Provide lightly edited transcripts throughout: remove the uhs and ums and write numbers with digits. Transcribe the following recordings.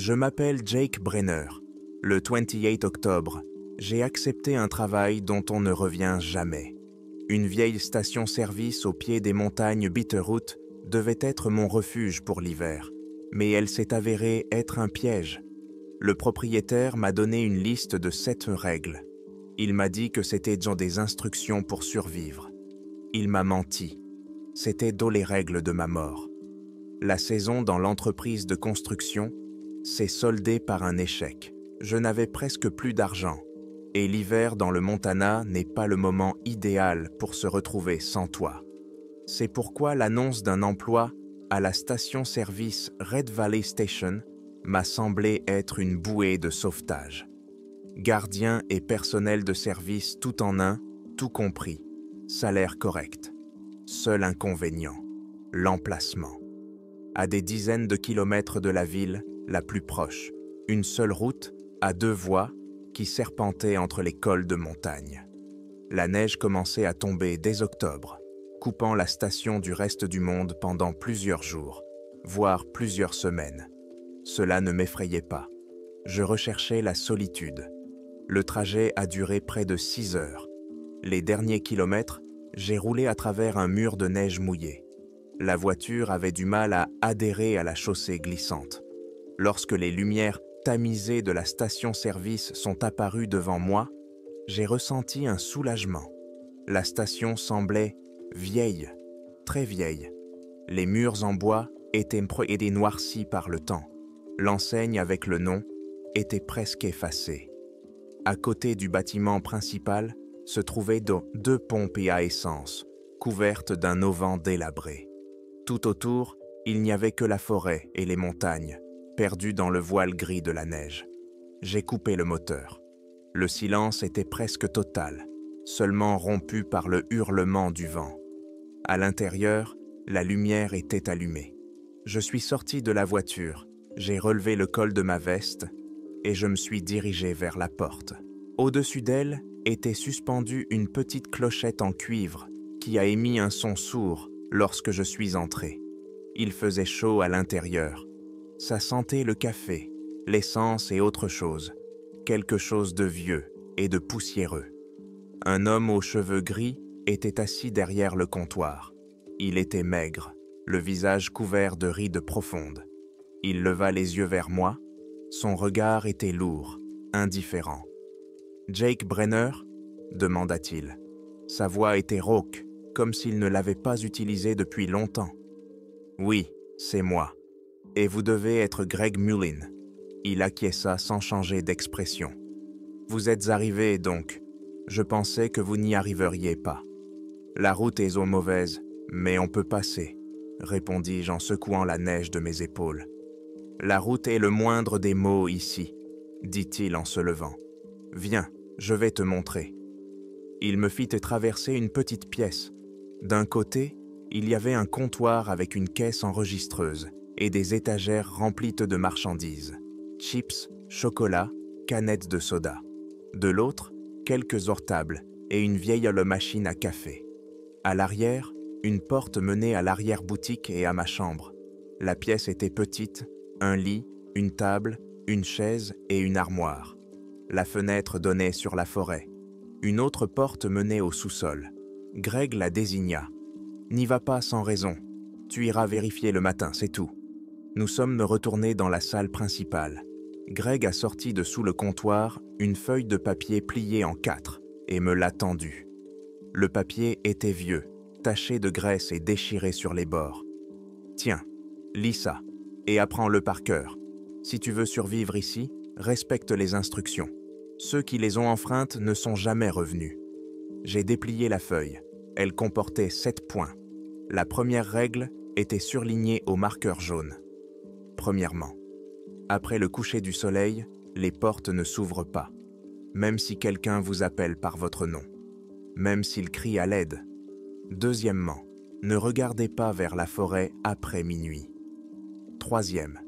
Je m'appelle Jake Brenner. Le 28 octobre, j'ai accepté un travail dont on ne revient jamais. Une vieille station-service au pied des montagnes Bitterroot devait être mon refuge pour l'hiver, mais elle s'est avérée être un piège. Le propriétaire m'a donné une liste de 7 règles. Il m'a dit que c'était dans des instructions pour survivre. Il m'a menti. C'était dans les règles de ma mort. La saison dans l'entreprise de construction s'est soldée par un échec. Je n'avais presque plus d'argent. Et l'hiver dans le Montana n'est pas le moment idéal pour se retrouver sans toit. C'est pourquoi l'annonce d'un emploi à la station-service Red Valley Station m'a semblé être une bouée de sauvetage. Gardien et personnel de service tout en un, tout compris. Salaire correct. Seul inconvénient, l'emplacement. À des dizaines de kilomètres de la ville la plus proche, une seule route à 2 voies qui serpentait entre les cols de montagne. La neige commençait à tomber dès octobre, coupant la station du reste du monde pendant plusieurs jours, voire plusieurs semaines. Cela ne m'effrayait pas. Je recherchais la solitude. Le trajet a duré près de 6 heures. Les derniers kilomètres, j'ai roulé à travers un mur de neige mouillée. La voiture avait du mal à adhérer à la chaussée glissante. Lorsque les lumières tamisées de la station-service sont apparues devant moi, j'ai ressenti un soulagement. La station semblait vieille, très vieille. Les murs en bois étaient noircis par le temps. L'enseigne avec le nom était presque effacée. À côté du bâtiment principal se trouvaient 2 pompes à essence, couvertes d'un auvent délabré. Tout autour, il n'y avait que la forêt et les montagnes, perdues dans le voile gris de la neige. J'ai coupé le moteur. Le silence était presque total, seulement rompu par le hurlement du vent. À l'intérieur, la lumière était allumée. Je suis sorti de la voiture, j'ai relevé le col de ma veste et je me suis dirigé vers la porte. Au-dessus d'elle était suspendue une petite clochette en cuivre qui a émis un son sourd lorsque je suis entré. Il faisait chaud à l'intérieur. Ça sentait le café, l'essence et autre chose, quelque chose de vieux et de poussiéreux. Un homme aux cheveux gris était assis derrière le comptoir. Il était maigre, le visage couvert de rides profondes. Il leva les yeux vers moi. Son regard était lourd, indifférent. « Jake Brenner ?» demanda-t-il. Sa voix était rauque, comme s'il ne l'avait pas utilisée depuis longtemps. « Oui, c'est moi. Et vous devez être Greg Mullin. » Il acquiesça sans changer d'expression. « Vous êtes arrivé, donc. Je pensais que vous n'y arriveriez pas. La route est mauvaise, mais on peut passer, » répondis-je en secouant la neige de mes épaules. « La route est le moindre des maux ici, » dit-il en se levant. « Viens, je vais te montrer. » Il me fit traverser une petite pièce. D'un côté, il y avait un comptoir avec une caisse enregistreuse et des étagères remplies de marchandises. Chips, chocolat, canettes de soda. De l'autre, quelques ortables et une vieille machine à café. À l'arrière, une porte menait à l'arrière-boutique et à ma chambre. La pièce était petite, un lit, une table, une chaise et une armoire. La fenêtre donnait sur la forêt. Une autre porte menait au sous-sol. Greg la désigna. « N'y va pas sans raison. Tu iras vérifier le matin, c'est tout. » Nous sommes retournés dans la salle principale. Greg a sorti de sous le comptoir une feuille de papier pliée en 4 et me l'a tendue. Le papier était vieux, taché de graisse et déchiré sur les bords. « Tiens, lis ça et apprends-le par cœur. Si tu veux survivre ici, respecte les instructions. Ceux qui les ont enfreintes ne sont jamais revenus. » J'ai déplié la feuille. Elle comportait 7 points. La première règle était surlignée au marqueur jaune. Premièrement, après le coucher du soleil, les portes ne s'ouvrent pas, même si quelqu'un vous appelle par votre nom, même s'il crie à l'aide. Deuxièmement, ne regardez pas vers la forêt après minuit. Troisième,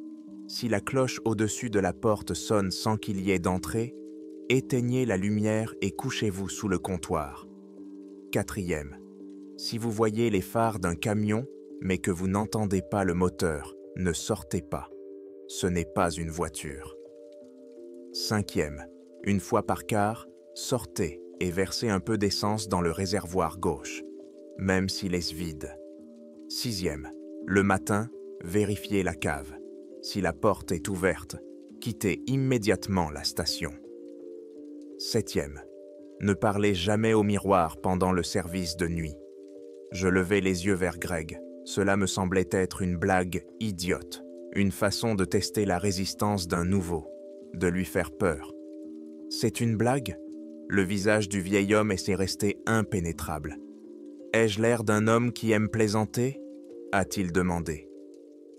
si la cloche au-dessus de la porte sonne sans qu'il y ait d'entrée, éteignez la lumière et couchez-vous sous le comptoir. Quatrième, si vous voyez les phares d'un camion, mais que vous n'entendez pas le moteur, ne sortez pas. ce n'est pas une voiture. 5e, une fois par quart, sortez et versez un peu d'essence dans le réservoir gauche, même s'il est vide. 6e, le matin, vérifiez la cave. Si la porte est ouverte, quittez immédiatement la station. 7e, ne parlez jamais au miroir pendant le service de nuit. Je levai les yeux vers Greg. Cela me semblait être une blague idiote, une façon de tester la résistance d'un nouveau, de lui faire peur. C'est une blague? Le visage du vieil homme s'est resté impénétrable. Ai-je l'air d'un homme qui aime plaisanter? A-t-il demandé.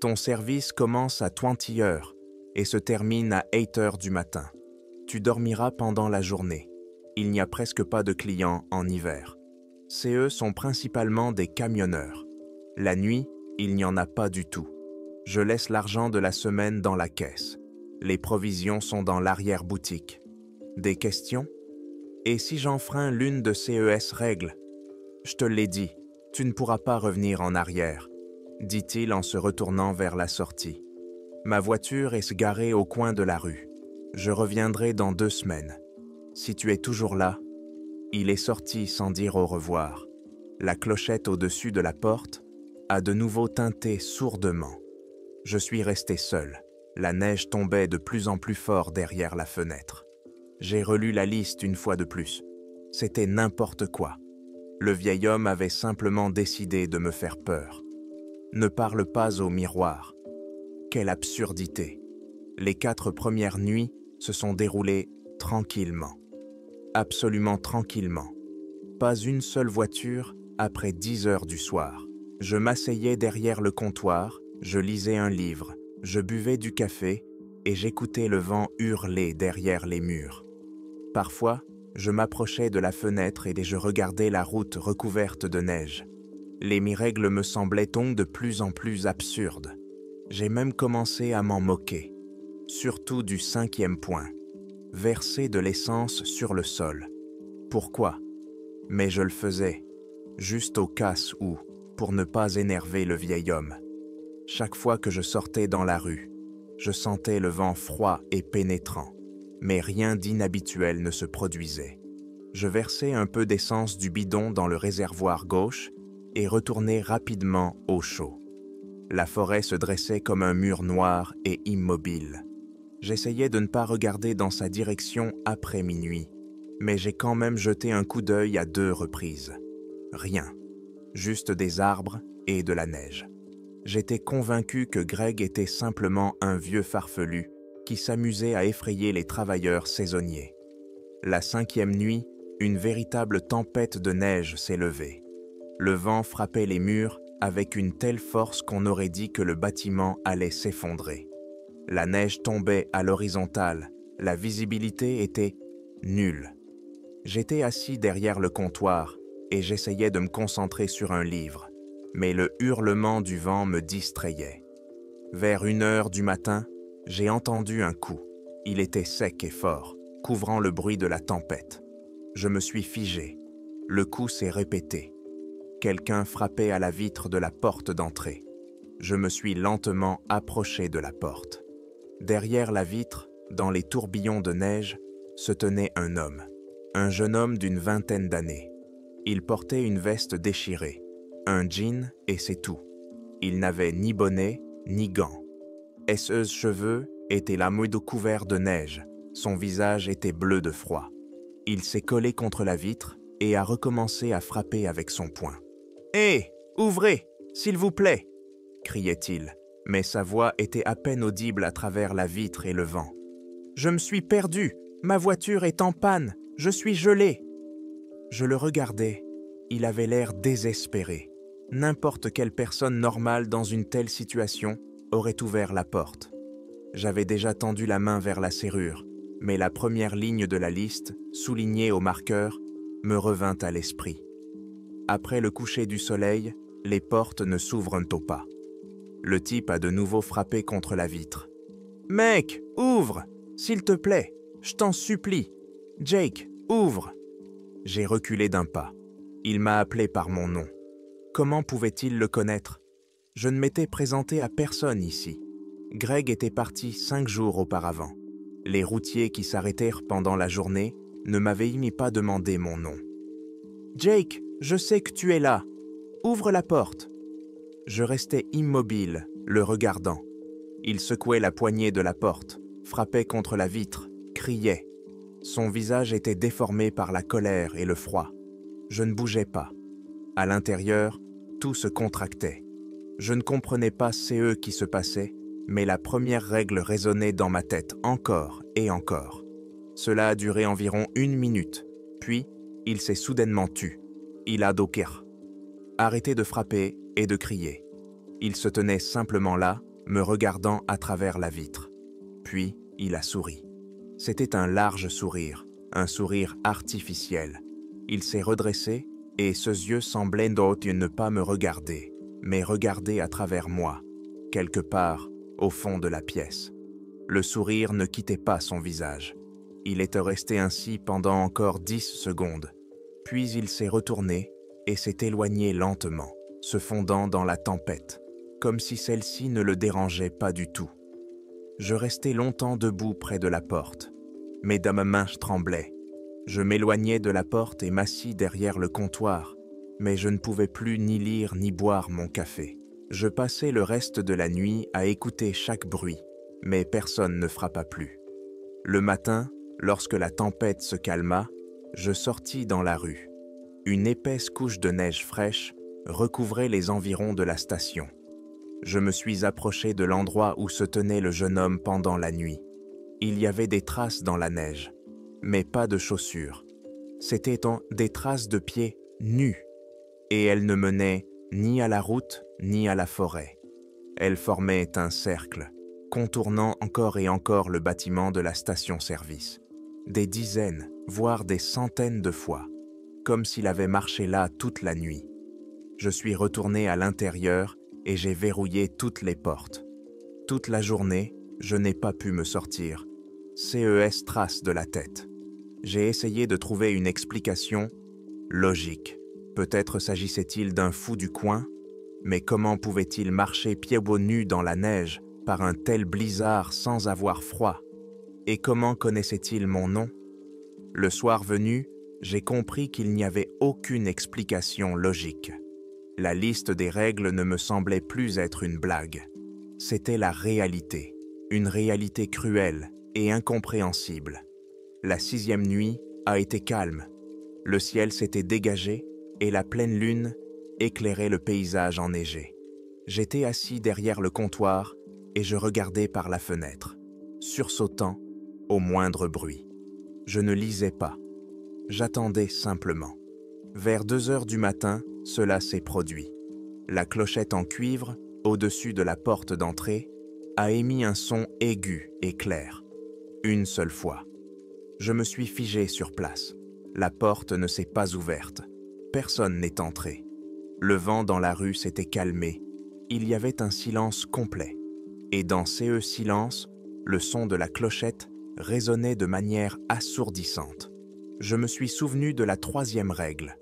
Ton service commence à 20 heures et se termine à 8 heures du matin. Tu dormiras pendant la journée. Il n'y a presque pas de clients en hiver. CE sont principalement des camionneurs. La nuit, il n'y en a pas du tout. Je laisse l'argent de la semaine dans la caisse. Les provisions sont dans l'arrière-boutique. Des questions? Et si j'enfreins l'une de CES règles? Je te l'ai dit, tu ne pourras pas revenir en arrière, dit-il en se retournant vers la sortie. Ma voiture est garée au coin de la rue. Je reviendrai dans 2 semaines. Si tu es toujours là, il est sorti sans dire au revoir. La clochette au-dessus de la porte a de nouveau tinté sourdement. Je suis resté seul. La neige tombait de plus en plus fort derrière la fenêtre. J'ai relu la liste une fois de plus. C'était n'importe quoi. Le vieil homme avait simplement décidé de me faire peur. Ne parle pas au miroir. Quelle absurdité. Les 4 premières nuits se sont déroulées tranquillement. Absolument tranquillement. Pas une seule voiture après 10 heures du soir. Je m'asseyais derrière le comptoir, je lisais un livre, je buvais du café et j'écoutais le vent hurler derrière les murs. Parfois, je m'approchais de la fenêtre et je regardais la route recouverte de neige. Les miracles me semblaient donc de plus en plus absurdes. J'ai même commencé à m'en moquer, surtout du 5e point. Verser de l'essence sur le sol. Pourquoi? Mais je le faisais, juste au cas où, pour ne pas énerver le vieil homme. Chaque fois que je sortais dans la rue, je sentais le vent froid et pénétrant, mais rien d'inhabituel ne se produisait. Je versais un peu d'essence du bidon dans le réservoir gauche et retournais rapidement au chaud. La forêt se dressait comme un mur noir et immobile. J'essayais de ne pas regarder dans sa direction après minuit, mais j'ai quand même jeté un coup d'œil à 2 reprises. Rien, juste des arbres et de la neige. J'étais convaincu que Greg était simplement un vieux farfelu qui s'amusait à effrayer les travailleurs saisonniers. La 5e nuit, une véritable tempête de neige s'est levée. Le vent frappait les murs avec une telle force qu'on aurait dit que le bâtiment allait s'effondrer. La neige tombait à l'horizontale, la visibilité était nulle. J'étais assis derrière le comptoir et j'essayais de me concentrer sur un livre, mais le hurlement du vent me distrayait. Vers 1 heure du matin, j'ai entendu un coup. Il était sec et fort, couvrant le bruit de la tempête. Je me suis figé. Le coup s'est répété. Quelqu'un frappait à la vitre de la porte d'entrée. Je me suis lentement approché de la porte. Derrière la vitre, dans les tourbillons de neige, se tenait un homme. Un jeune homme d'une 20aine d'années. Il portait une veste déchirée, un jean et c'est tout. Il n'avait ni bonnet, ni gants. Ses cheveux étaient la moitié couverts de neige. Son visage était bleu de froid. Il s'est collé contre la vitre et a recommencé à frapper avec son poing. « Hé, ouvrez, s'il vous plaît !» criait-il, mais sa voix était à peine audible à travers la vitre et le vent. « Je me suis perdu, ma voiture est en panne, je suis gelé !» Je le regardais, il avait l'air désespéré. N'importe quelle personne normale dans une telle situation aurait ouvert la porte. J'avais déjà tendu la main vers la serrure, mais la première ligne de la liste, soulignée au marqueur, me revint à l'esprit. Après le coucher du soleil, les portes ne s'ouvrent pas. Le type a de nouveau frappé contre la vitre. « Mec, ouvre, s'il te plaît, je t'en supplie. Jake, ouvre !» J'ai reculé d'un pas. Il m'a appelé par mon nom. Comment pouvait-il le connaître? Je ne m'étais présenté à personne ici. Greg était parti 5 jours auparavant. Les routiers qui s'arrêtèrent pendant la journée ne m'avaient pas demandé mon nom. « Jake, je sais que tu es là. Ouvre la porte. » Je restais immobile, le regardant. Il secouait la poignée de la porte, frappait contre la vitre, criait. Son visage était déformé par la colère et le froid. Je ne bougeais pas. À l'intérieur, tout se contractait. Je ne comprenais pas ce qui se passait, mais la première règle résonnait dans ma tête encore et encore. Cela a duré environ 1 minute, puis il s'est soudainement tu. Il a docker. Arrêté de frapper et de crier. Il se tenait simplement là, me regardant à travers la vitre. Puis, il a souri. C'était un large sourire, un sourire artificiel. Il s'est redressé et ses yeux semblaient ne pas me regarder, mais regarder à travers moi, quelque part au fond de la pièce. Le sourire ne quittait pas son visage. Il était resté ainsi pendant encore 10 secondes. Puis il s'est retourné et s'est éloigné lentement, se fondant dans la tempête, comme si celle-ci ne le dérangeait pas du tout. Je restai longtemps debout près de la porte. Mes mains tremblaient. Je m'éloignai de la porte et m'assis derrière le comptoir, mais je ne pouvais plus ni lire ni boire mon café. Je passai le reste de la nuit à écouter chaque bruit, mais personne ne frappa plus. Le matin, lorsque la tempête se calma, je sortis dans la rue. Une épaisse couche de neige fraîche recouvrait les environs de la station. Je me suis approché de l'endroit où se tenait le jeune homme pendant la nuit. Il y avait des traces dans la neige, mais pas de chaussures. C'étaient des traces de pieds nus, et elles ne menaient ni à la route ni à la forêt. Elles formaient un cercle, contournant encore et encore le bâtiment de la station-service. Des dizaines, voire des centaines de fois, comme s'il avait marché là toute la nuit. Je suis retourné à l'intérieur et j'ai verrouillé toutes les portes. Toute la journée, je n'ai pas pu me sortir. CES trace de la tête. J'ai essayé de trouver une explication logique. Peut-être s'agissait-il d'un fou du coin, mais comment pouvait-il marcher pieds nus dans la neige par un tel blizzard sans avoir froid? Et comment connaissait-il mon nom? Le soir venu, j'ai compris qu'il n'y avait aucune explication logique. La liste des règles ne me semblait plus être une blague. C'était la réalité, une réalité cruelle et incompréhensible. La 6e nuit a été calme. Le ciel s'était dégagé et la pleine lune éclairait le paysage enneigé. J'étais assis derrière le comptoir et je regardais par la fenêtre, sursautant au moindre bruit. Je ne lisais pas. J'attendais simplement. Vers 2 heures du matin, cela s'est produit. La clochette en cuivre, au-dessus de la porte d'entrée, a émis un son aigu et clair. Une seule fois. Je me suis figé sur place. La porte ne s'est pas ouverte. Personne n'est entré. Le vent dans la rue s'était calmé. Il y avait un silence complet. Et dans ce silence, le son de la clochette résonnait de manière assourdissante. Je me suis souvenu de la 3e règle.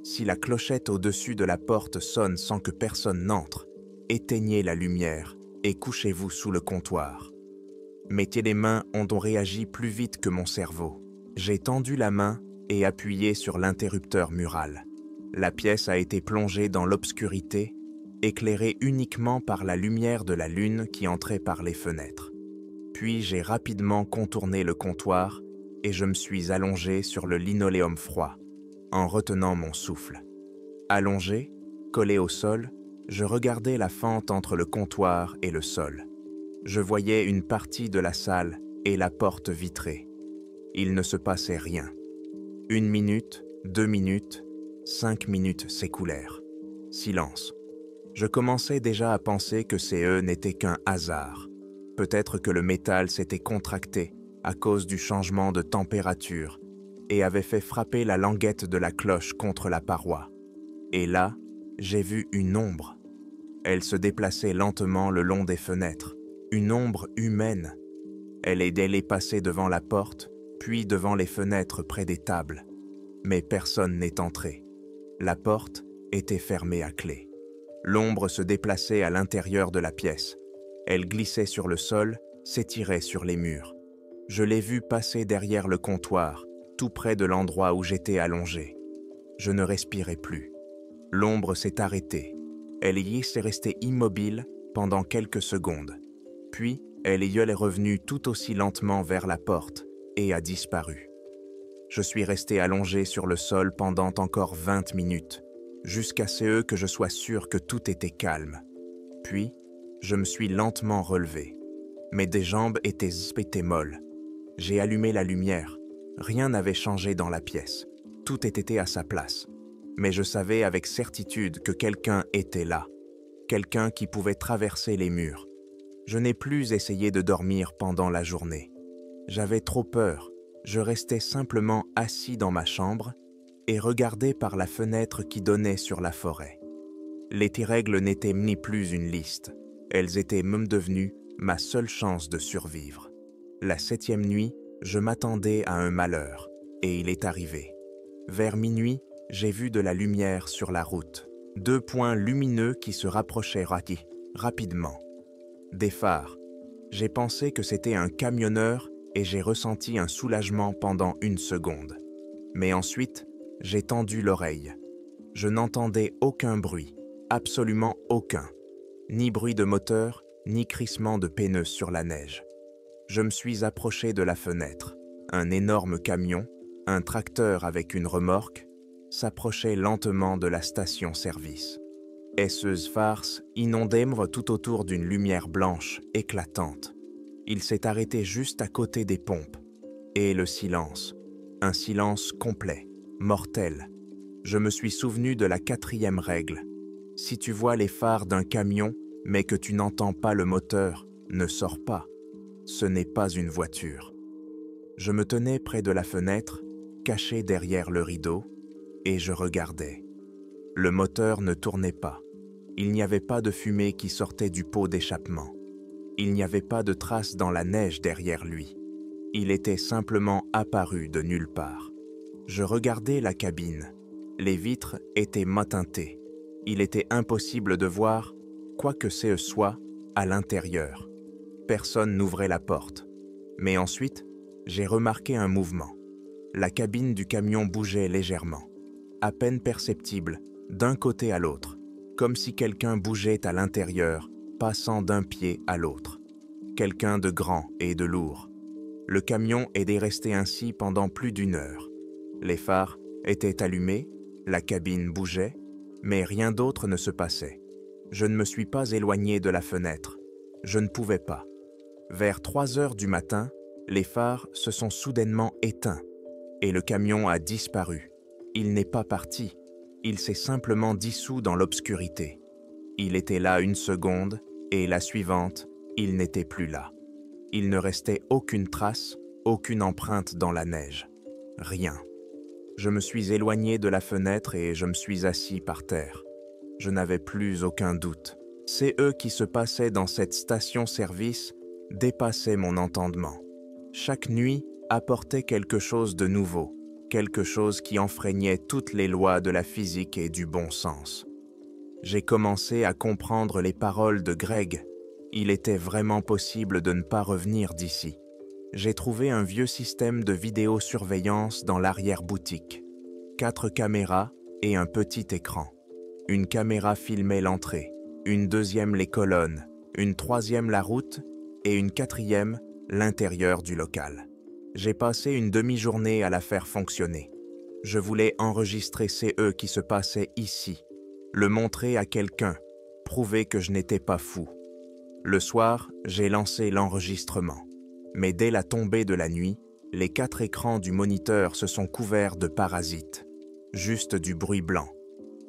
Si la clochette au-dessus de la porte sonne sans que personne n'entre, éteignez la lumière et couchez-vous sous le comptoir. Mes mains ont réagi plus vite que mon cerveau. J'ai tendu la main et appuyé sur l'interrupteur mural. La pièce a été plongée dans l'obscurité, éclairée uniquement par la lumière de la lune qui entrait par les fenêtres. Puis j'ai rapidement contourné le comptoir et je me suis allongé sur le linoléum froid, en retenant mon souffle. Allongé, collé au sol, je regardais la fente entre le comptoir et le sol. Je voyais une partie de la salle et la porte vitrée. Il ne se passait rien. 1 minute, 2 minutes, 5 minutes s'écoulèrent. Silence. Je commençais déjà à penser que ces n'étaient qu'un hasard. Peut-être que le métal s'était contracté à cause du changement de température et avait fait frapper la languette de la cloche contre la paroi. Et là, j'ai vu une ombre. Elle se déplaçait lentement le long des fenêtres, une ombre humaine. Elle est passée devant la porte, puis devant les fenêtres près des tables. Mais personne n'est entré. La porte était fermée à clé. L'ombre se déplaçait à l'intérieur de la pièce. Elle glissait sur le sol, s'étirait sur les murs. Je l'ai vue passer derrière le comptoir, tout près de l'endroit où j'étais allongé. Je ne respirais plus. L'ombre s'est arrêtée. Elle y est restée immobile pendant quelques secondes. Puis, elle y est revenue tout aussi lentement vers la porte et a disparu. Je suis resté allongé sur le sol pendant encore 20 minutes, jusqu'à ce que je sois sûr que tout était calme. Puis, je me suis lentement relevé. Mes deux jambes étaient molles. J'ai allumé la lumière. Rien n'avait changé dans la pièce. Tout était à sa place. Mais je savais avec certitude que quelqu'un était là. Quelqu'un qui pouvait traverser les murs. Je n'ai plus essayé de dormir pendant la journée. J'avais trop peur. Je restais simplement assis dans ma chambre et regardais par la fenêtre qui donnait sur la forêt. Les règles n'étaient ni plus une liste. Elles étaient même devenues ma seule chance de survivre. La 7e nuit, je m'attendais à un malheur, et il est arrivé. Vers minuit, j'ai vu de la lumière sur la route. 2 points lumineux qui se rapprochaient rapidement. Des phares. J'ai pensé que c'était un camionneur et j'ai ressenti un soulagement pendant 1 seconde. Mais ensuite, j'ai tendu l'oreille. Je n'entendais aucun bruit, absolument aucun. Ni bruit de moteur, ni crissement de pneus sur la neige. Je me suis approché de la fenêtre. Un énorme camion, un tracteur avec une remorque, s'approchait lentement de la station-service. Esseuse farce inondait tout autour d'une lumière blanche éclatante. Il s'est arrêté juste à côté des pompes. Et le silence. Un silence complet, mortel. Je me suis souvenu de la 4e règle. Si tu vois les phares d'un camion, mais que tu n'entends pas le moteur, ne sors pas. Ce n'est pas une voiture. Je me tenais près de la fenêtre, caché derrière le rideau, et je regardais. Le moteur ne tournait pas. Il n'y avait pas de fumée qui sortait du pot d'échappement. Il n'y avait pas de traces dans la neige derrière lui. Il était simplement apparu de nulle part. Je regardais la cabine. Les vitres étaient mat-teintées. Il était impossible de voir quoi que ce soit à l'intérieur. Personne n'ouvrait la porte. Mais ensuite, j'ai remarqué un mouvement. La cabine du camion bougeait légèrement, à peine perceptible, d'un côté à l'autre, comme si quelqu'un bougeait à l'intérieur, passant d'un pied à l'autre. Quelqu'un de grand et de lourd. Le camion était resté ainsi pendant plus d'1 heure. Les phares étaient allumés, la cabine bougeait, mais rien d'autre ne se passait. Je ne me suis pas éloigné de la fenêtre. Je ne pouvais pas. Vers 3 heures du matin, les phares se sont soudainement éteints et le camion a disparu. Il n'est pas parti. Il s'est simplement dissous dans l'obscurité. Il était là 1 seconde et la suivante, il n'était plus là. Il ne restait aucune trace, aucune empreinte dans la neige. Rien. Je me suis éloigné de la fenêtre et je me suis assis par terre. Je n'avais plus aucun doute. C'est eux qui se passaient dans cette station-service dépassaient mon entendement. Chaque nuit apportait quelque chose de nouveau, quelque chose qui enfreignait toutes les lois de la physique et du bon sens. J'ai commencé à comprendre les paroles de Greg. Il était vraiment possible de ne pas revenir d'ici. J'ai trouvé un vieux système de vidéosurveillance dans l'arrière-boutique. 4 caméras et un petit écran. Une caméra filmait l'entrée, une 2e les colonnes, une 3e la route et une 4e l'intérieur du local. J'ai passé une demi-journée à la faire fonctionner. Je voulais enregistrer ce qui se passait ici, le montrer à quelqu'un, prouver que je n'étais pas fou. Le soir, j'ai lancé l'enregistrement. Mais dès la tombée de la nuit, les 4 écrans du moniteur se sont couverts de parasites. Juste du bruit blanc.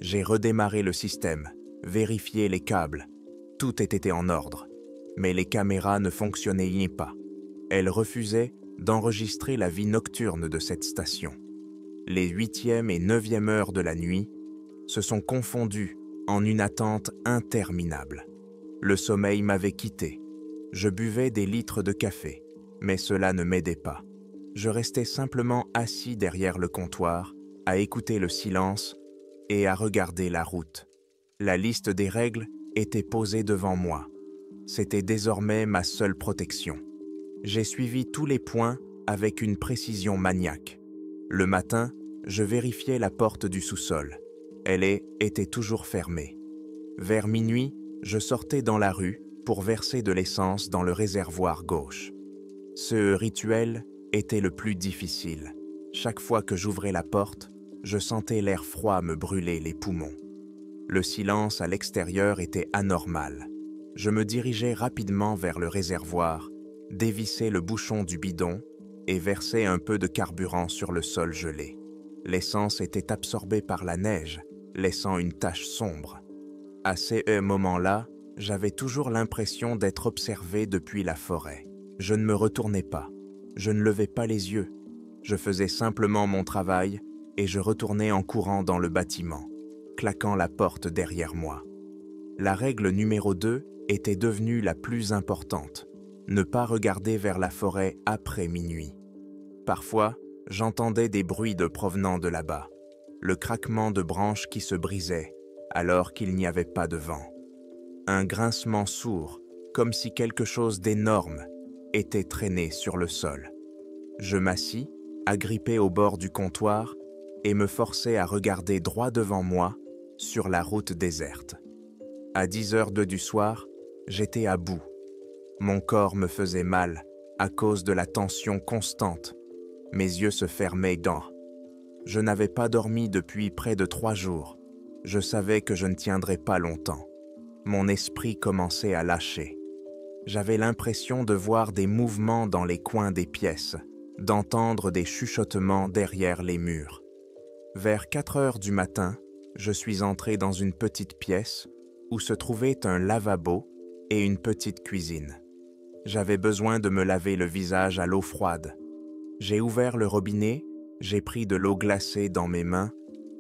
J'ai redémarré le système, vérifié les câbles. Tout était en ordre. Mais les caméras ne fonctionnaient pas. Elles refusaient d'enregistrer la vie nocturne de cette station. Les 8e et 9e heures de la nuit se sont confondues en une attente interminable. Le sommeil m'avait quitté. Je buvais des litres de café, mais cela ne m'aidait pas. Je restais simplement assis derrière le comptoir, à écouter le silence et à regarder la route. La liste des règles était posée devant moi. C'était désormais ma seule protection. J'ai suivi tous les points avec une précision maniaque. Le matin, je vérifiais la porte du sous-sol. était toujours fermée. Vers minuit, je sortais dans la rue pour verser de l'essence dans le réservoir gauche. Ce rituel était le plus difficile. Chaque fois que j'ouvrais la porte, je sentais l'air froid me brûler les poumons. Le silence à l'extérieur était anormal. Je me dirigeais rapidement vers le réservoir, dévissais le bouchon du bidon et versais un peu de carburant sur le sol gelé. L'essence était absorbée par la neige, laissant une tache sombre. À ces moments-là, j'avais toujours l'impression d'être observé depuis la forêt. Je ne me retournais pas, je ne levais pas les yeux. Je faisais simplement mon travail et je retournais en courant dans le bâtiment, claquant la porte derrière moi. La règle numéro 2 était devenue la plus importante, ne pas regarder vers la forêt après minuit. Parfois, j'entendais des bruits provenant de là-bas, le craquement de branches qui se brisaient alors qu'il n'y avait pas de vent. Un grincement sourd, comme si quelque chose d'énorme était traîné sur le sol. Je m'assis, agrippé au bord du comptoir, et me forçais à regarder droit devant moi sur la route déserte. À 10h02 du soir, j'étais à bout. Mon corps me faisait mal à cause de la tension constante. Mes yeux se fermaient dans. Je n'avais pas dormi depuis près de 3 jours. Je savais que je ne tiendrais pas longtemps. Mon esprit commençait à lâcher. J'avais l'impression de voir des mouvements dans les coins des pièces, d'entendre des chuchotements derrière les murs. Vers 4h du matin, je suis entré dans une petite pièce où se trouvait un lavabo et une petite cuisine. J'avais besoin de me laver le visage à l'eau froide. J'ai ouvert le robinet, j'ai pris de l'eau glacée dans mes mains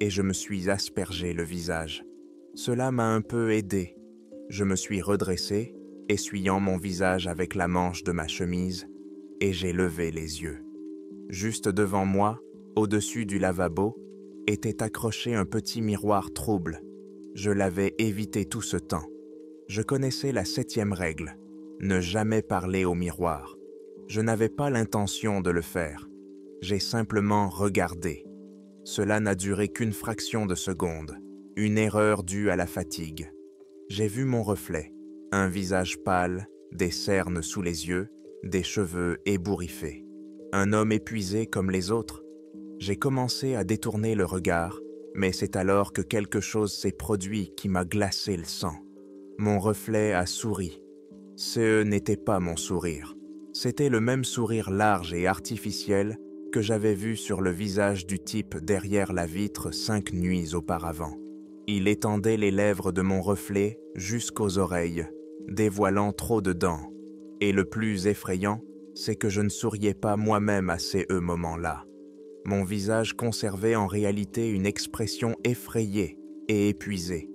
et je me suis aspergé le visage. Cela m'a un peu aidé. Je me suis redressé, essuyant mon visage avec la manche de ma chemise, et j'ai levé les yeux. Juste devant moi, au-dessus du lavabo, était accroché un petit miroir trouble. Je l'avais évité tout ce temps. Je connaissais la 7e règle, ne jamais parler au miroir. Je n'avais pas l'intention de le faire. J'ai simplement regardé. Cela n'a duré qu'une fraction de seconde, une erreur due à la fatigue. J'ai vu mon reflet, un visage pâle, des cernes sous les yeux, des cheveux ébouriffés. Un homme épuisé comme les autres. J'ai commencé à détourner le regard, mais c'est alors que quelque chose s'est produit qui m'a glacé le sang. Mon reflet a souri. Ce n'était pas mon sourire. C'était le même sourire large et artificiel que j'avais vu sur le visage du type derrière la vitre 5 nuits auparavant. Il étendait les lèvres de mon reflet jusqu'aux oreilles, dévoilant trop de dents. Et le plus effrayant, c'est que je ne souriais pas moi-même à ces moments-là. Mon visage conservait en réalité une expression effrayée et épuisée.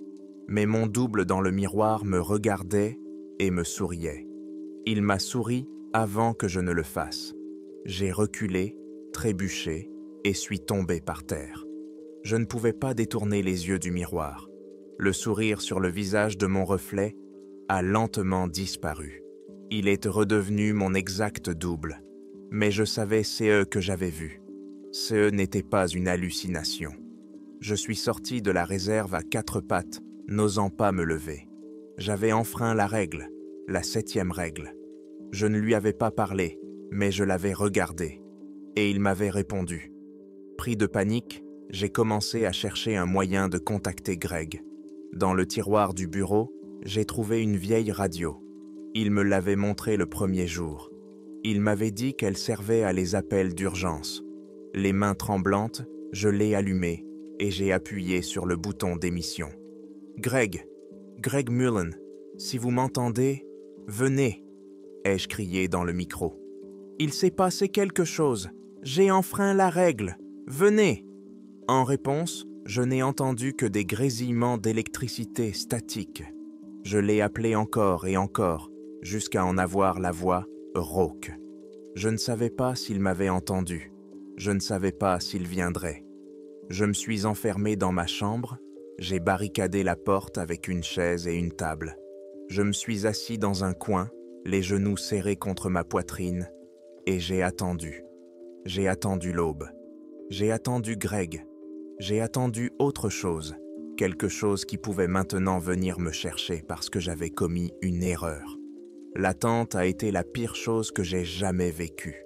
Mais mon double dans le miroir me regardait et me souriait. Il m'a souri avant que je ne le fasse. J'ai reculé, trébuché et suis tombé par terre. Je ne pouvais pas détourner les yeux du miroir. Le sourire sur le visage de mon reflet a lentement disparu. Il est redevenu mon exact double. Mais je savais ce que j'avais vu. Ce n'était pas une hallucination. Je suis sorti de la réserve à 4 pattes, n'osant pas me lever. J'avais enfreint la règle, la 7e règle. Je ne lui avais pas parlé, mais je l'avais regardé. Et il m'avait répondu. Pris de panique, j'ai commencé à chercher un moyen de contacter Greg. Dans le tiroir du bureau, j'ai trouvé une vieille radio. Il me l'avait montrée le premier jour. Il m'avait dit qu'elle servait à les appels d'urgence. Les mains tremblantes, je l'ai allumée et j'ai appuyé sur le bouton d'émission. « Greg Mullen, si vous m'entendez, venez !» ai-je crié dans le micro. « Il s'est passé quelque chose. J'ai enfreint la règle. Venez !» En réponse, je n'ai entendu que des grésillements d'électricité statique. Je l'ai appelé encore et encore, jusqu'à en avoir la voix rauque. Je ne savais pas s'il m'avait entendu. Je ne savais pas s'il viendrait. Je me suis enfermé dans ma chambre, j'ai barricadé la porte avec une chaise et une table. Je me suis assis dans un coin, les genoux serrés contre ma poitrine, et j'ai attendu. J'ai attendu l'aube. J'ai attendu Greg. J'ai attendu autre chose, quelque chose qui pouvait maintenant venir me chercher parce que j'avais commis une erreur. L'attente a été la pire chose que j'ai jamais vécue.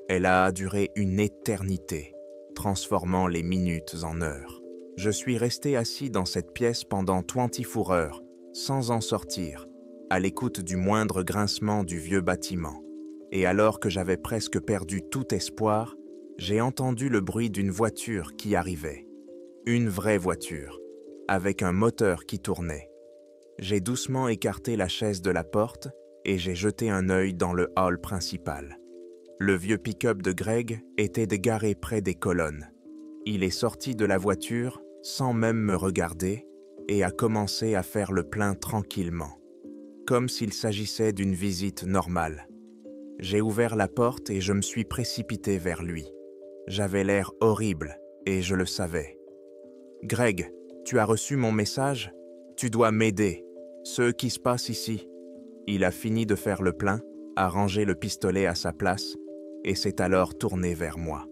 Elle a duré une éternité, transformant les minutes en heures. Je suis resté assis dans cette pièce pendant 24 heures, sans en sortir, à l'écoute du moindre grincement du vieux bâtiment. Et alors que j'avais presque perdu tout espoir, j'ai entendu le bruit d'une voiture qui arrivait. Une vraie voiture, avec un moteur qui tournait. J'ai doucement écarté la chaise de la porte et j'ai jeté un œil dans le hall principal. Le vieux pick-up de Greg était garé près des colonnes. Il est sorti de la voiture sans même me regarder et a commencé à faire le plein tranquillement, comme s'il s'agissait d'une visite normale. J'ai ouvert la porte et je me suis précipité vers lui. J'avais l'air horrible et je le savais. « Greg, tu as reçu mon message? Tu dois m'aider. Ce qui se passe ici. » Il a fini de faire le plein, a rangé le pistolet à sa place et s'est alors tourné vers moi.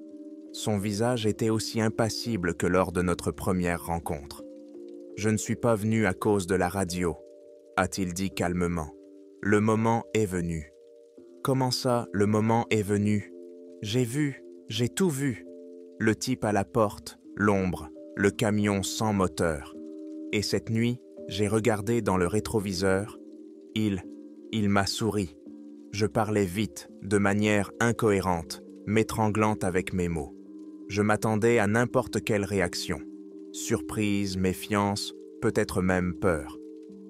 Son visage était aussi impassible que lors de notre première rencontre. « Je ne suis pas venu à cause de la radio, » a-t-il dit calmement. « Le moment est venu. » « Comment ça, le moment est venu? J'ai vu, j'ai tout vu. Le type à la porte, l'ombre, le camion sans moteur. Et cette nuit, j'ai regardé dans le rétroviseur. Il m'a souri. Je parlais vite, de manière incohérente, m'étranglant avec mes mots. Je m'attendais à n'importe quelle réaction. Surprise, méfiance, peut-être même peur.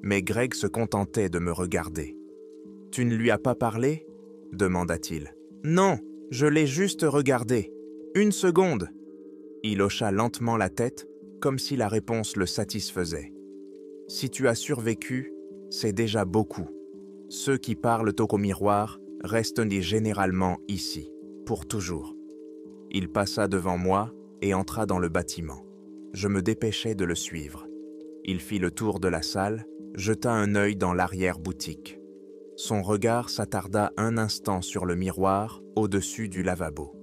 Mais Greg se contentait de me regarder. « Tu ne lui as pas parlé ?» demanda-t-il. « Non, je l'ai juste regardé. 1 seconde. » Il hocha lentement la tête, comme si la réponse le satisfaisait. « Si tu as survécu, c'est déjà beaucoup. Ceux qui parlent au miroir restent généralement ici, pour toujours. » Il passa devant moi et entra dans le bâtiment. Je me dépêchai de le suivre. Il fit le tour de la salle, jeta un œil dans l'arrière-boutique. Son regard s'attarda un instant sur le miroir au-dessus du lavabo.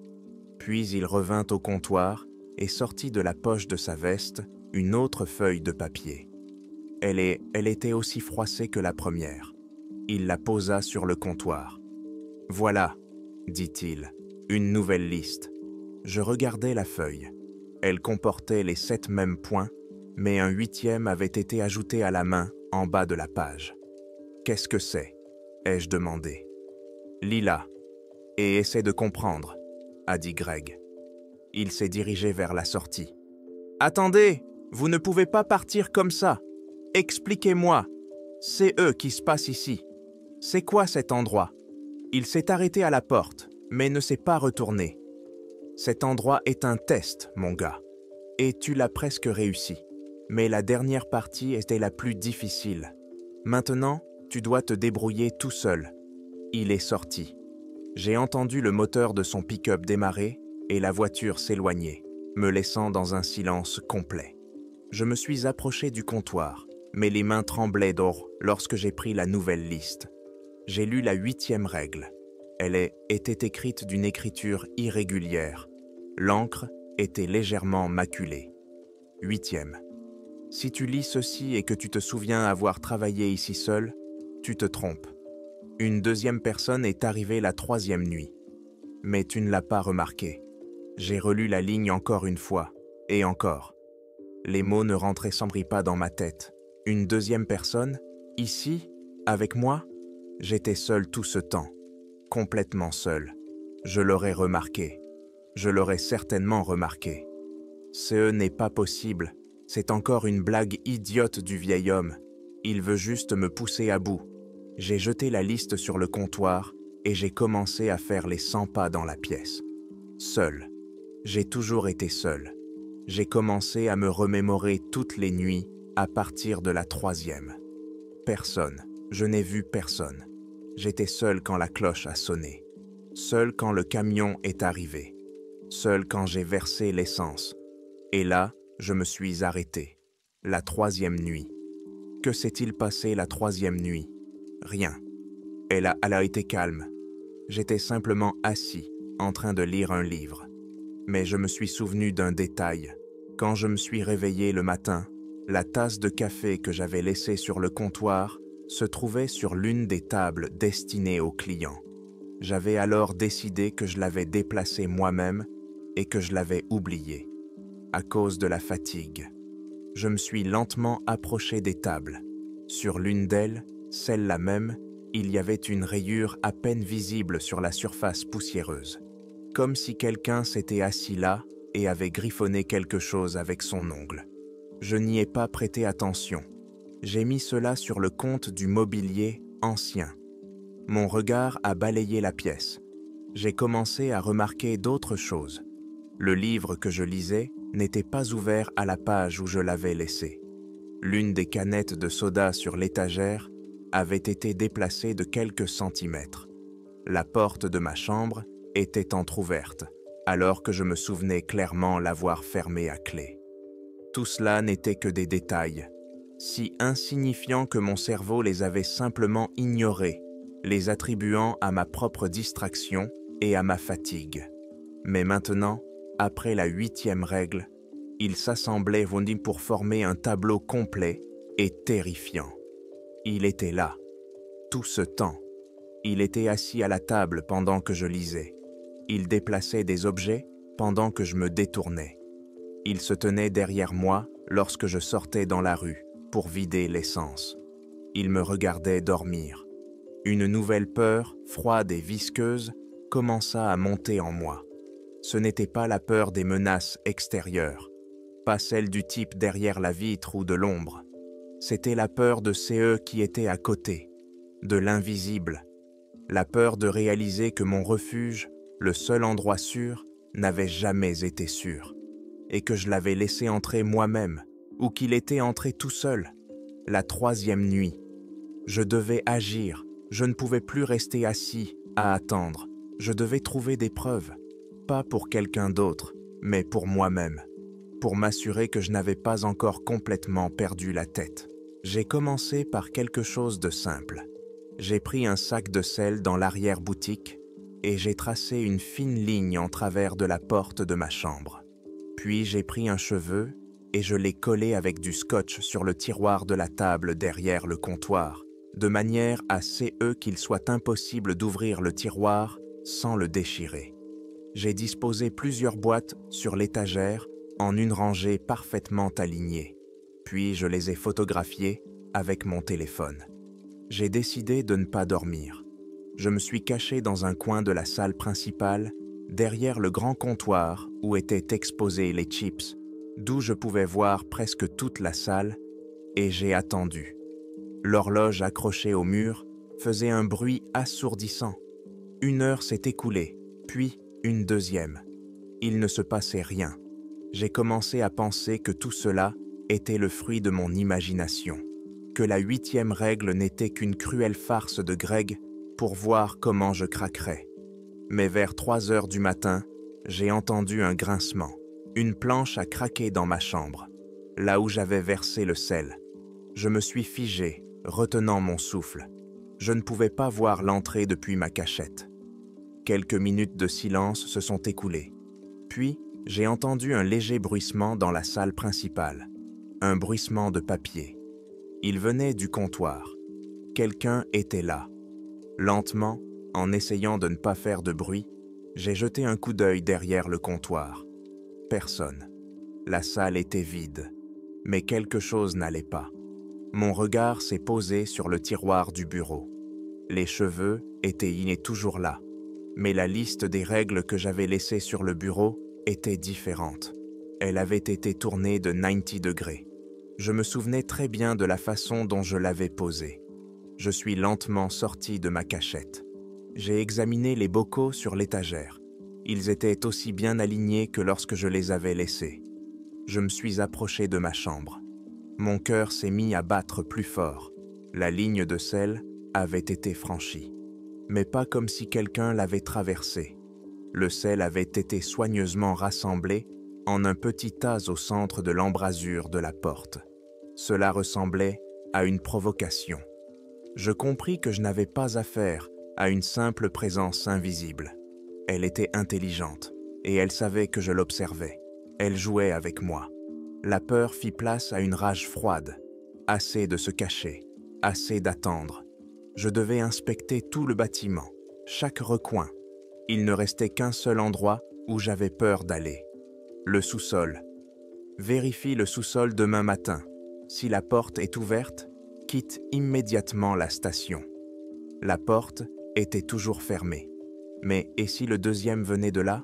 Puis il revint au comptoir et sortit de la poche de sa veste une autre feuille de papier. Elle était aussi froissée que la première. Il la posa sur le comptoir. « Voilà, » dit-il, « une nouvelle liste. » Je regardai la feuille. Elle comportait les 7 mêmes points, mais un 8e avait été ajouté à la main en bas de la page. « Qu'est-ce que c'est ?» ai-je demandé. « Lis-la et essaie de comprendre, » a dit Greg. Il s'est dirigé vers la sortie. « Attendez, vous ne pouvez pas partir comme ça. Expliquez-moi. C'est eux qui se passent ici. C'est quoi cet endroit? » Il s'est arrêté à la porte, mais ne s'est pas retourné. « Cet endroit est un test, mon gars. Et tu l'as presque réussi. Mais la dernière partie était la plus difficile. Maintenant, tu dois te débrouiller tout seul. » Il est sorti. J'ai entendu le moteur de son pick-up démarrer et la voiture s'éloigner, me laissant dans un silence complet. Je me suis approché du comptoir, mais les mains tremblaient d'or lorsque j'ai pris la nouvelle liste. J'ai lu la 8e règle. Elle était écrite d'une écriture irrégulière. L'encre était légèrement maculée. 8e. Si tu lis ceci et que tu te souviens avoir travaillé ici seul, tu te trompes. Une 2e personne est arrivée la 3e nuit. Mais tu ne l'as pas remarqué. J'ai relu la ligne encore une fois, et encore. Les mots ne rentraient sans bruit pas dans ma tête. Une 2e personne, ici, avec moi? J'étais seul tout ce temps, complètement seul. Je l'aurais remarqué. Je l'aurais certainement remarqué. Ce n'est pas possible. C'est encore une blague idiote du vieil homme. Il veut juste me pousser à bout. J'ai jeté la liste sur le comptoir et j'ai commencé à faire les 100 pas dans la pièce. Seul. J'ai toujours été seul. J'ai commencé à me remémorer toutes les nuits à partir de la 3e. Personne. Je n'ai vu personne. J'étais seul quand la cloche a sonné. Seul quand le camion est arrivé. Seul quand j'ai versé l'essence. Et là, je me suis arrêté. La 3e nuit. Que s'est-il passé la 3e nuit? Rien. Elle a été calme. J'étais simplement assis, en train de lire un livre. Mais je me suis souvenu d'un détail. Quand je me suis réveillé le matin, la tasse de café que j'avais laissée sur le comptoir se trouvait sur l'une des tables destinées aux clients. J'avais alors décidé que je l'avais déplacée moi-même et que je l'avais oubliée, à cause de la fatigue. Je me suis lentement approché des tables. Sur l'une d'elles, celle-là même, il y avait une rayure à peine visible sur la surface poussiéreuse, comme si quelqu'un s'était assis là et avait griffonné quelque chose avec son ongle. Je n'y ai pas prêté attention. J'ai mis cela sur le compte du mobilier ancien. Mon regard a balayé la pièce. J'ai commencé à remarquer d'autres choses. Le livre que je lisais n'était pas ouvert à la page où je l'avais laissé. L'une des canettes de soda sur l'étagère avait été déplacée de quelques centimètres. La porte de ma chambre était entr'ouverte, alors que je me souvenais clairement l'avoir fermée à clé. Tout cela n'était que des détails, si insignifiants que mon cerveau les avait simplement ignorés, les attribuant à ma propre distraction et à ma fatigue. Mais maintenant, après la 8e règle, ils s'assemblaient pour former un tableau complet et terrifiant. Il était là, tout ce temps. Il était assis à la table pendant que je lisais. Il déplaçait des objets pendant que je me détournais. Il se tenait derrière moi lorsque je sortais dans la rue pour vider l'essence. Il me regardait dormir. Une nouvelle peur, froide et visqueuse, commença à monter en moi. Ce n'était pas la peur des menaces extérieures, pas celle du type derrière la vitre ou de l'ombre. C'était la peur de ceux qui étaient à côté, de l'invisible, la peur de réaliser que mon refuge, le seul endroit sûr, n'avait jamais été sûr, et que je l'avais laissé entrer moi-même, ou qu'il était entré tout seul. La 3e nuit. Je devais agir, je ne pouvais plus rester assis, à attendre. Je devais trouver des preuves, pas pour quelqu'un d'autre, mais pour moi-même, pour m'assurer que je n'avais pas encore complètement perdu la tête. J'ai commencé par quelque chose de simple. J'ai pris un sac de sel dans l'arrière-boutique et j'ai tracé une fine ligne en travers de la porte de ma chambre. Puis j'ai pris un cheveu et je l'ai collé avec du scotch sur le tiroir de la table derrière le comptoir, de manière à ce qu'il soit impossible d'ouvrir le tiroir sans le déchirer. J'ai disposé plusieurs boîtes sur l'étagère en une rangée parfaitement alignée, puis je les ai photographiées avec mon téléphone. J'ai décidé de ne pas dormir. Je me suis caché dans un coin de la salle principale, derrière le grand comptoir où étaient exposés les chips, d'où je pouvais voir presque toute la salle, et j'ai attendu. L'horloge accrochée au mur faisait un bruit assourdissant. 1 heure s'est écoulée, puis une 2e. Il ne se passait rien. J'ai commencé à penser que tout cela était le fruit de mon imagination, que la 8e règle n'était qu'une cruelle farce de Greg pour voir comment je craquerais. Mais vers 3 heures du matin, j'ai entendu un grincement. Une planche a craqué dans ma chambre, là où j'avais versé le sel. Je me suis figé, retenant mon souffle. Je ne pouvais pas voir l'entrée depuis ma cachette. Quelques minutes de silence se sont écoulées. Puis, j'ai entendu un léger bruissement dans la salle principale. Un bruissement de papier. Il venait du comptoir. Quelqu'un était là. Lentement, en essayant de ne pas faire de bruit, j'ai jeté un coup d'œil derrière le comptoir. Personne. La salle était vide. Mais quelque chose n'allait pas. Mon regard s'est posé sur le tiroir du bureau. Les cheveux étaient toujours là, mais la liste des règles que j'avais laissées sur le bureau était différente. Elle avait été tournée de 90 degrés. Je me souvenais très bien de la façon dont je l'avais posée. Je suis lentement sorti de ma cachette. J'ai examiné les bocaux sur l'étagère. Ils étaient aussi bien alignés que lorsque je les avais laissés. Je me suis approché de ma chambre. Mon cœur s'est mis à battre plus fort. La ligne de sel avait été franchie, mais pas comme si quelqu'un l'avait traversée. Le sel avait été soigneusement rassemblé en un petit tas au centre de l'embrasure de la porte. Cela ressemblait à une provocation. Je compris que je n'avais pas affaire à une simple présence invisible. Elle était intelligente, et elle savait que je l'observais. Elle jouait avec moi. La peur fit place à une rage froide. Assez de se cacher, assez d'attendre. Je devais inspecter tout le bâtiment, chaque recoin. Il ne restait qu'un seul endroit où j'avais peur d'aller. Le sous-sol. Vérifie le sous-sol demain matin. Si la porte est ouverte, quitte immédiatement la station. La porte était toujours fermée. Mais et si le deuxième venait de là?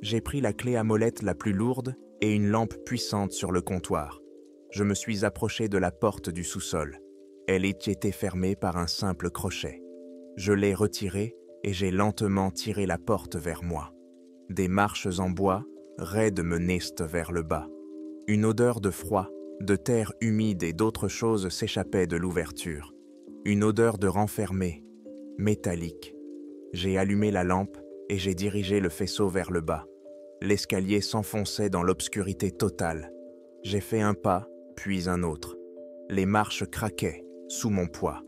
J'ai pris la clé à molette la plus lourde et une lampe puissante sur le comptoir. Je me suis approché de la porte du sous-sol. Elle était fermée par un simple crochet. Je l'ai retirée et j'ai lentement tiré la porte vers moi. Des marches en bois, raides menaient vers le bas. Une odeur de froid, de terre humide et d'autres choses s'échappait de l'ouverture. Une odeur de renfermé, métallique. J'ai allumé la lampe et j'ai dirigé le faisceau vers le bas. L'escalier s'enfonçait dans l'obscurité totale. J'ai fait un pas, puis un autre. Les marches craquaient sous mon poids.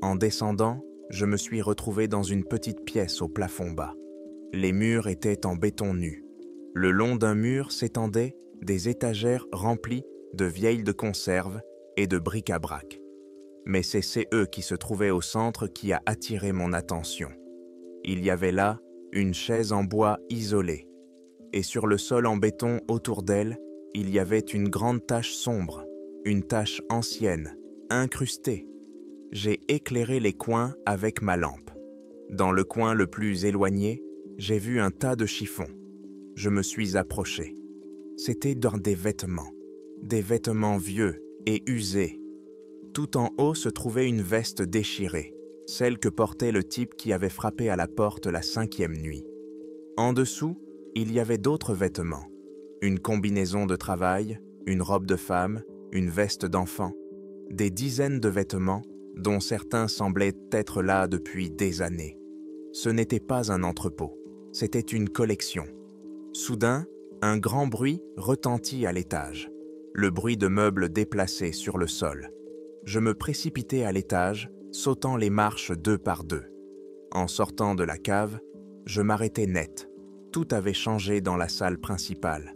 En descendant, je me suis retrouvé dans une petite pièce au plafond bas. Les murs étaient en béton nu. Le long d'un mur s'étendaient des étagères remplies de vieilles de conserve et de bric-à-brac. Mais c'est CE qui se trouvait au centre qui a attiré mon attention. Il y avait là une chaise en bois isolée, et sur le sol en béton autour d'elle, il y avait une grande tache sombre, une tache ancienne, incrustée. J'ai éclairé les coins avec ma lampe. Dans le coin le plus éloigné, j'ai vu un tas de chiffons. Je me suis approché. C'était dans des vêtements vieux et usés. Tout en haut se trouvait une veste déchirée, celle que portait le type qui avait frappé à la porte la 5e nuit. En dessous, il y avait d'autres vêtements. Une combinaison de travail, une robe de femme, une veste d'enfant. Des dizaines de vêtements, dont certains semblaient être là depuis des années. Ce n'était pas un entrepôt, c'était une collection. Soudain, un grand bruit retentit à l'étage. Le bruit de meubles déplacés sur le sol. Je me précipitai à l'étage, sautant les marches 2 par 2. En sortant de la cave, je m'arrêtai net. Tout avait changé dans la salle principale.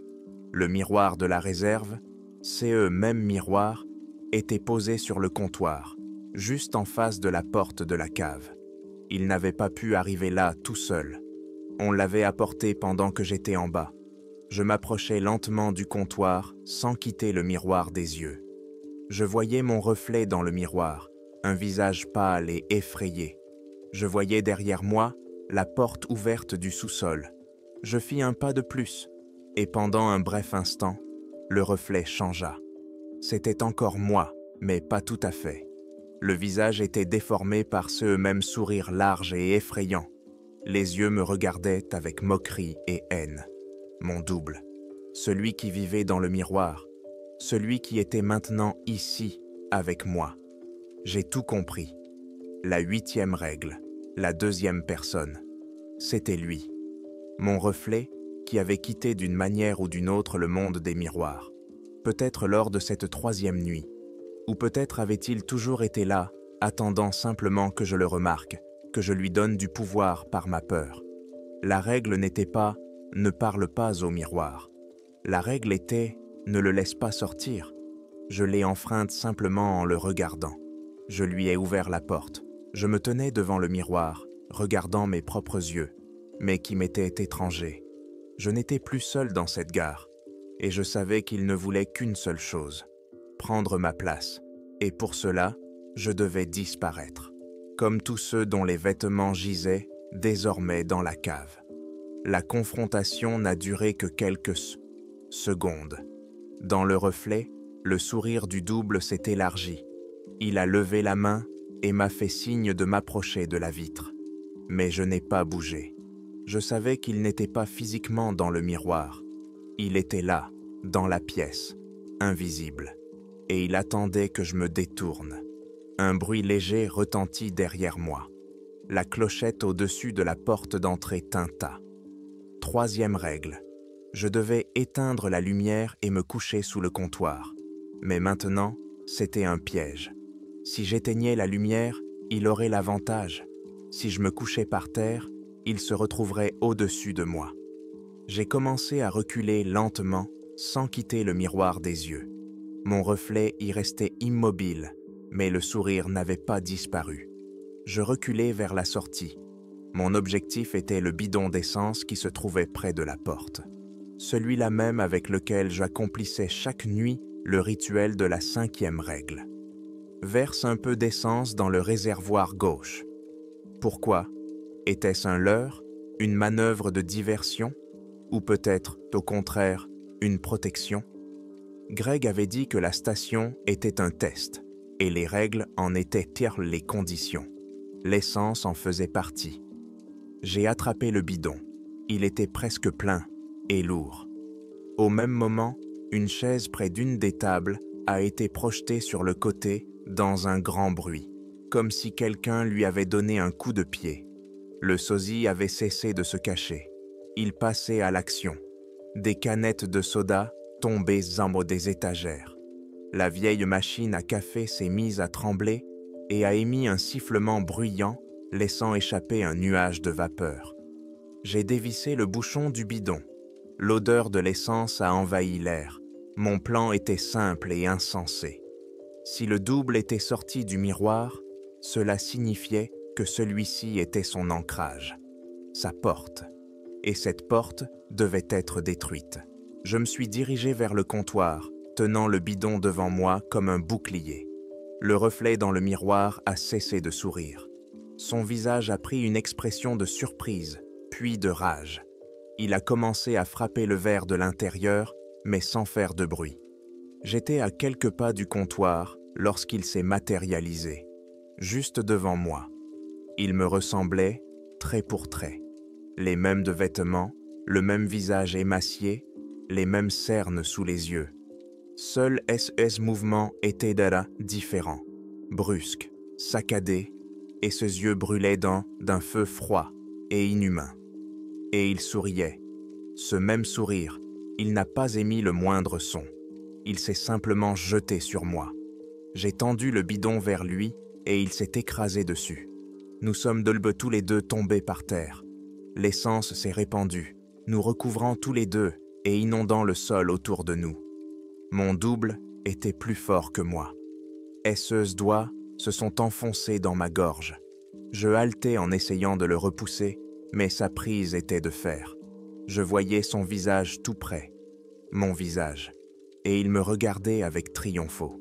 Le miroir de la réserve, même miroir, était posé sur le comptoir, juste en face de la porte de la cave. Il n'avait pas pu arriver là tout seul. On l'avait apporté pendant que j'étais en bas. Je m'approchais lentement du comptoir sans quitter le miroir des yeux. Je voyais mon reflet dans le miroir, un visage pâle et effrayé. Je voyais derrière moi la porte ouverte du sous-sol. Je fis un pas de plus, et pendant un bref instant, le reflet changea. C'était encore moi, mais pas tout à fait. Le visage était déformé par ce même sourire large et effrayant. Les yeux me regardaient avec moquerie et haine. Mon double, celui qui vivait dans le miroir, celui qui était maintenant ici, avec moi. J'ai tout compris. La 8e règle, la 2e personne. C'était lui. Mon reflet, qui avait quitté d'une manière ou d'une autre le monde des miroirs. Peut-être lors de cette 3e nuit. Ou peut-être avait-il toujours été là, attendant simplement que je le remarque, que je lui donne du pouvoir par ma peur. La règle n'était pas « ne parle pas au miroir ». La règle était « ne le laisse pas sortir ». Je l'ai enfreinte simplement en le regardant. Je lui ai ouvert la porte. Je me tenais devant le miroir, regardant mes propres yeux, mais qui m'étaient étrangers. Je n'étais plus seul dans cette gare, et je savais qu'il ne voulait qu'une seule chose, prendre ma place, et pour cela, je devais disparaître, comme tous ceux dont les vêtements gisaient désormais dans la cave. La confrontation n'a duré que quelques secondes. Dans le reflet, le sourire du double s'est élargi. Il a levé la main et m'a fait signe de m'approcher de la vitre. Mais je n'ai pas bougé. Je savais qu'il n'était pas physiquement dans le miroir. Il était là, dans la pièce, invisible. Et il attendait que je me détourne. Un bruit léger retentit derrière moi. La clochette au-dessus de la porte d'entrée tinta. 3e règle. Je devais éteindre la lumière et me coucher sous le comptoir. Mais maintenant, c'était un piège. Si j'éteignais la lumière, il aurait l'avantage. Si je me couchais par terre, il se retrouverait au-dessus de moi. J'ai commencé à reculer lentement, sans quitter le miroir des yeux. Mon reflet y restait immobile, mais le sourire n'avait pas disparu. Je reculai vers la sortie. Mon objectif était le bidon d'essence qui se trouvait près de la porte. Celui-là même avec lequel j'accomplissais chaque nuit le rituel de la 5e règle. Verse un peu d'essence dans le réservoir gauche. Pourquoi? Était-ce un leurre, une manœuvre de diversion, ou peut-être, au contraire, une protection? Greg avait dit que la station était un test, et les règles en étaient les conditions. L'essence en faisait partie. J'ai attrapé le bidon. Il était presque plein et lourd. Au même moment, une chaise près d'une des tables a été projetée sur le côté dans un grand bruit, comme si quelqu'un lui avait donné un coup de pied. Le sosie avait cessé de se cacher. Il passait à l'action. Des canettes de soda tombaient en haut des étagères. La vieille machine à café s'est mise à trembler et a émis un sifflement bruyant, laissant échapper un nuage de vapeur. J'ai dévissé le bouchon du bidon. L'odeur de l'essence a envahi l'air. Mon plan était simple et insensé. Si le double était sorti du miroir, cela signifiait que celui-ci était son ancrage, sa porte. Et cette porte devait être détruite. Je me suis dirigé vers le comptoir, tenant le bidon devant moi comme un bouclier. Le reflet dans le miroir a cessé de sourire. Son visage a pris une expression de surprise, puis de rage. Il a commencé à frapper le verre de l'intérieur, mais sans faire de bruit. J'étais à quelques pas du comptoir lorsqu'il s'est matérialisé, juste devant moi. Il me ressemblait trait pour trait. Les mêmes de vêtements, le même visage émacié, les mêmes cernes sous les yeux. Seul ce mouvement était différent, brusque, saccadé, et ses yeux brûlaient d'un feu froid et inhumain. Et il souriait. Ce même sourire, il n'a pas émis le moindre son. Il s'est simplement jeté sur moi. J'ai tendu le bidon vers lui et il s'est écrasé dessus. Nous sommes tous les deux tombés par terre. L'essence s'est répandue, nous recouvrant tous les deux et inondant le sol autour de nous. Mon double était plus fort que moi. Ses doigts se sont enfoncés dans ma gorge. Je haletais en essayant de le repousser, mais sa prise était de fer. Je voyais son visage tout près, mon visage, et il me regardait avec triompho.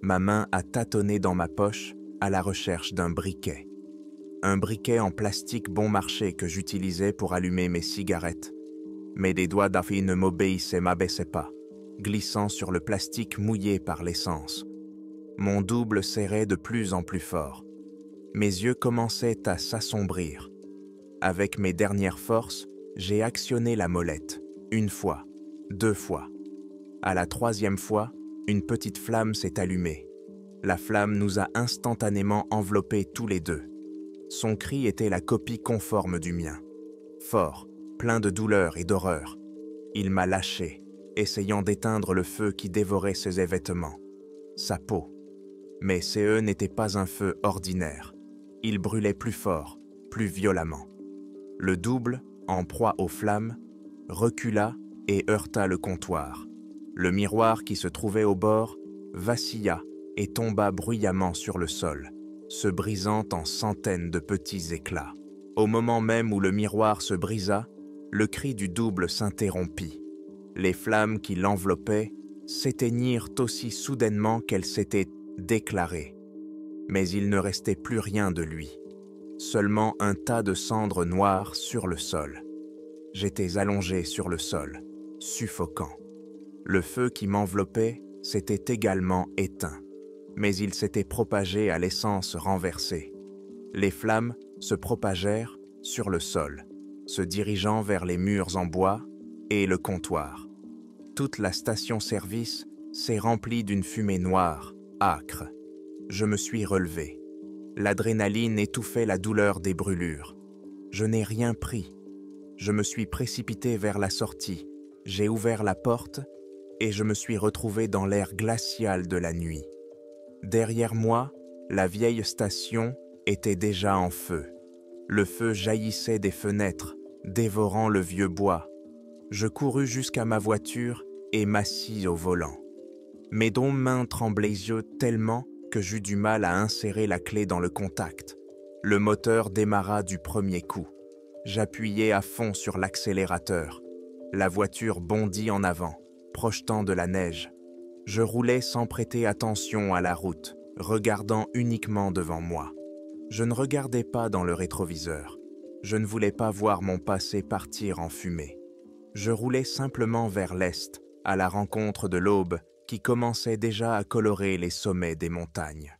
Ma main a tâtonné dans ma poche à la recherche d'un briquet. Un briquet en plastique bon marché que j'utilisais pour allumer mes cigarettes. Mais des doigts d'affaire ne m'abaissaient pas, glissant sur le plastique mouillé par l'essence. Mon double serrait de plus en plus fort. Mes yeux commençaient à s'assombrir. Avec mes dernières forces, j'ai actionné la molette, 1 fois, 2 fois. À la 3e fois, une petite flamme s'est allumée. La flamme nous a instantanément enveloppés tous les deux. Son cri était la copie conforme du mien. Fort, plein de douleur et d'horreur. Il m'a lâché, essayant d'éteindre le feu qui dévorait ses vêtements, sa peau. Mais ce n'était pas un feu ordinaire. Il brûlait plus fort, plus violemment. Le double, en proie aux flammes, recula et heurta le comptoir. Le miroir qui se trouvait au bord vacilla et tomba bruyamment sur le sol, se brisant en centaines de petits éclats. Au moment même où le miroir se brisa, le cri du double s'interrompit. Les flammes qui l'enveloppaient s'éteignirent aussi soudainement qu'elles s'étaient déclarées. Mais il ne restait plus rien de lui, seulement un tas de cendres noires sur le sol. J'étais allongé sur le sol, suffocant. Le feu qui m'enveloppait s'était également éteint, mais il s'était propagé à l'essence renversée. Les flammes se propagèrent sur le sol, se dirigeant vers les murs en bois et le comptoir. Toute la station-service s'est remplie d'une fumée noire, âcre. Je me suis relevé. L'adrénaline étouffait la douleur des brûlures. Je n'ai rien pris. Je me suis précipité vers la sortie. J'ai ouvert la porte et je me suis retrouvé dans l'air glacial de la nuit. Derrière moi, La vieille station était déjà en feu. Le feu jaillissait des fenêtres, dévorant le vieux bois. Je courus jusqu'à ma voiture et m'assis au volant. Mes deux mains tremblaient tellement que j'eus du mal à insérer la clé dans le contact. Le moteur démarra du premier coup. J'appuyai à fond sur l'accélérateur. La voiture bondit en avant, projetant de la neige. Je roulais sans prêter attention à la route, regardant uniquement devant moi. Je ne regardais pas dans le rétroviseur. Je ne voulais pas voir mon passé partir en fumée. Je roulais simplement vers l'est, à la rencontre de l'aube qui commençait déjà à colorer les sommets des montagnes.